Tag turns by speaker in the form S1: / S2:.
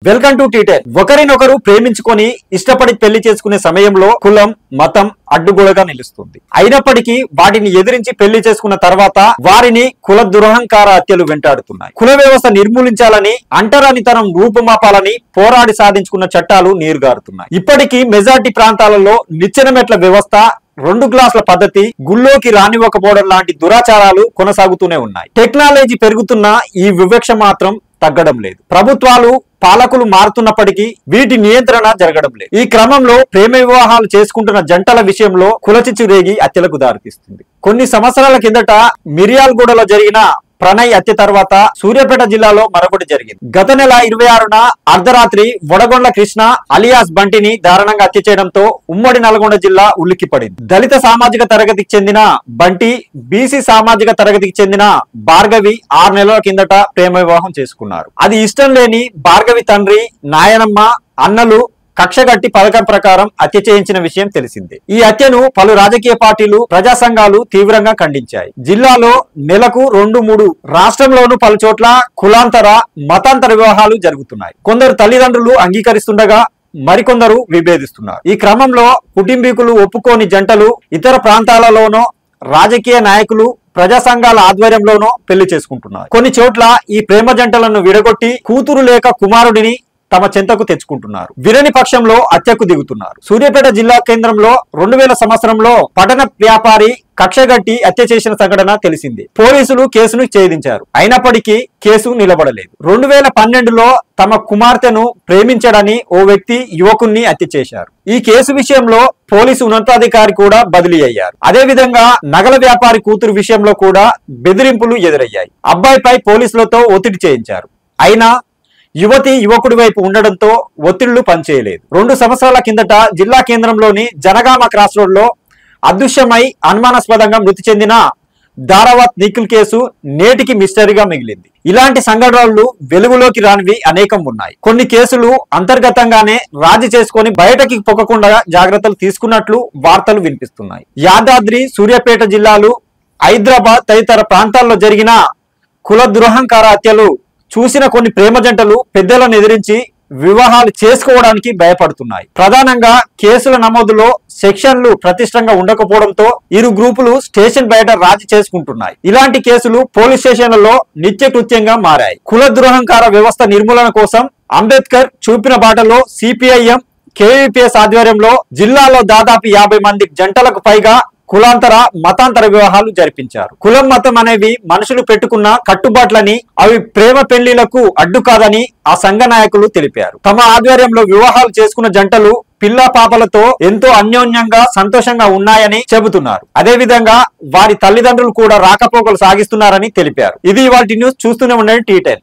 S1: Welcome to టీటెల్. ఒకరినొకరు ప్రేమించుకొని ఇష్టపడి పెళ్లి చేసుకునే సమయంలో కులం మతం అడ్డుగోడగా నిలుస్తుంది. అయినప్పటికీ వాటిని ఎదిరించి పెళ్లి చేసుకున్న తర్వాత వారిని కుల దురహంకార హత్యలు వెంటాడుతున్నాయి. కుల వ్యవస్థ నిర్మూలించాలని అంటరానితనం రూపుమాపాలని పోరాడి సాధించుకున్న చట్టాలు నీరుగారుతున్నాయి. ఇప్పటికీ మెజార్టీ ప్రాంతాలలో నిచ్చెన మెట్ల వ్యవస్థ, 2 గ్లాసుల పద్ధతి, గుళ్ళోకి రానివ్వకపోవడం లాంటి దురాచారాలు కొనసాగుతూనే ఉన్నాయి. టెక్నాలజీ పెరుగుతున్న ఈ వివక్ష మాత్రం తగ్గడం లేదు. ప్రభుత్వాలు పాలకులు మారుతున్నప్పటికీ వీటి నియంత్రణ జరగడం లేదు. ఈ క్రమంలో ప్రేమ వివాహాలు చేసుకుంటున్న జంటల విషయంలో కులచిచ్చు రేగి హత్యలకు దారితీస్తుంది. కొన్ని సంవత్సరాల కిందట మిర్యాలగూడలో జరిగిన ప్రణయ్ హత్య తర్వాత సూర్యాపేట జిల్లాలో మరొకటి జరిగింది. గత నెల 26న అర్ధరాత్రి వడగొండ్ల కృష్ణ అలియాస్ బంటిని దారుణంగా హత్య చేయడంతో ఉమ్మడి నల్గొండ జిల్లా ఉలిక్కిపడింది. దళిత సామాజిక తరగతికి చెందిన బంటి, బీసీ సామాజిక తరగతికి చెందిన భార్గవి 6 నెలల కిందట ప్రేమ వివాహం చేసుకున్నారు. అది ఇష్టం లేని భార్గవి తండ్రి, నాయనమ్మ, అన్నలు కక్షగట్టి పథకం ప్రకారం హత్య చేయించిన విషయం తెలిసిందే. ఈ హత్యను పలు రాజకీయ పార్టీలు, ప్రజా సంఘాలు తీవ్రంగా ఖండించాయి. జిల్లాలో నెలకు 2-3, రాష్ట్రంలోనూ పలు చోట్ల కులాంతర, మతాంతర వివాహాలు జరుగుతున్నాయి. కొందరు తల్లిదండ్రులు అంగీకరిస్తుండగా మరికొందరు విభేదిస్తున్నారు. ఈ క్రమంలో కుటుంబీకులు ఒప్పుకోని జంటలు ఇతర ప్రాంతాలలోనో రాజకీయ నాయకులు, ప్రజా సంఘాల ఆధ్వర్యంలోనో పెళ్లి చేసుకుంటున్నారు. కొన్ని చోట్ల ఈ ప్రేమ జంటలను విడగొట్టి కూతురు లేక కుమారుడిని తమ చెంతకు తెచ్చుకుంటున్నారు. విరని పక్షంలో హత్యకు దిగుతున్నారు. సూర్యాపేట జిల్లా కేంద్రంలో 2000 సంవత్సరంలో పట్టణ వ్యాపారి కక్షగట్టి హత్య చేసిన సంఘటన తెలిసింది. పోలీసులు కేసును ఛేదించారు. అయినప్పటికీ కేసు నిలబడలేదు. 2012లో తమ కుమార్తెను ప్రేమించడని ఓ వ్యక్తి యువకుణ్ణి హత్య చేశారు. ఈ కేసు విషయంలో పోలీసు ఉన్నతాధికారి కూడా బదిలీ అయ్యారు. అదేవిధంగా నగల వ్యాపారి కూతురు విషయంలో కూడా బెదిరింపులు ఎదురయ్యాయి. అబ్బాయిపై పోలీసులతో ఒత్తిడి చేయించారు. అయినా యువతి యువకుడి వైపు ఉండడంతో ఒత్తిళ్లు పనిచేయలేదు. 2 సంవత్సరాల కిందట జిల్లా కేంద్రంలోని జనగామ క్రాస్ రోడ్ లో అదృశ్యమై అనుమానాస్పదంగా మృతి చెందిన దారావత్ నిఖిల్ కేసు నేటికి మిస్టరీగా మిగిలింది. ఇలాంటి సంఘటనలు వెలుగులోకి రానివి అనేకం ఉన్నాయి. కొన్ని కేసులు అంతర్గతంగానే రాజీ చేసుకొని బయటకి పొక్కకుండా జాగ్రత్తలు తీసుకున్నట్లు వార్తలు వినిపిస్తున్నాయి. యాదాద్రి, సూర్యాపేట జిల్లాలు, హైదరాబాద్ తదితర ప్రాంతాల్లో జరిగిన కుల దురహంకార హత్యలు చూసిన కొన్ని ప్రేమ జంటలు పెద్దలను ఎదిరించి వివాహాలు చేసుకోవడానికి భయపడుతున్నాయి. ప్రధానంగా కేసుల నమోదులో సెక్షన్లు ప్రతిష్టంగా ఉండకపోవడంతో ఇరు గ్రూపులు స్టేషన్ బయట రాజీ చేసుకుంటున్నాయి. ఇలాంటి కేసులు పోలీస్ స్టేషన్లలో నిత్యకృత్యంగా మారాయి. కుల దురహంకార వ్యవస్థ నిర్మూలన కోసం అంబేద్కర్ చూపిన బాటలో సిపిఐఎం, కేవీపీఎస్ ఆధ్వర్యంలో జిల్లాలో దాదాపు 50 మంది జంటలకు పైగా కులాంతర, మతాంతర వివాహాలు జరిపించారు. కులం, మతం అనేవి మనుషులు పెట్టుకున్న కట్టుబాట్లని, అవి ప్రేమ పెళ్లిలకు అడ్డు కాదని ఆ సంఘ నాయకులు తెలిపారు. తమ ఆధ్వర్యంలో వివాహాలు చేసుకున్న జంటలు పిల్ల పాపలతో ఎంతో అన్యోన్యంగా, సంతోషంగా ఉన్నాయని చెబుతున్నారు. అదేవిధంగా వారి తల్లిదండ్రులు కూడా రాకపోకలు సాగిస్తున్నారని తెలిపారు. ఇది ఇవాల్టి న్యూస్. చూస్తూనే ఉండండి టీటెల్.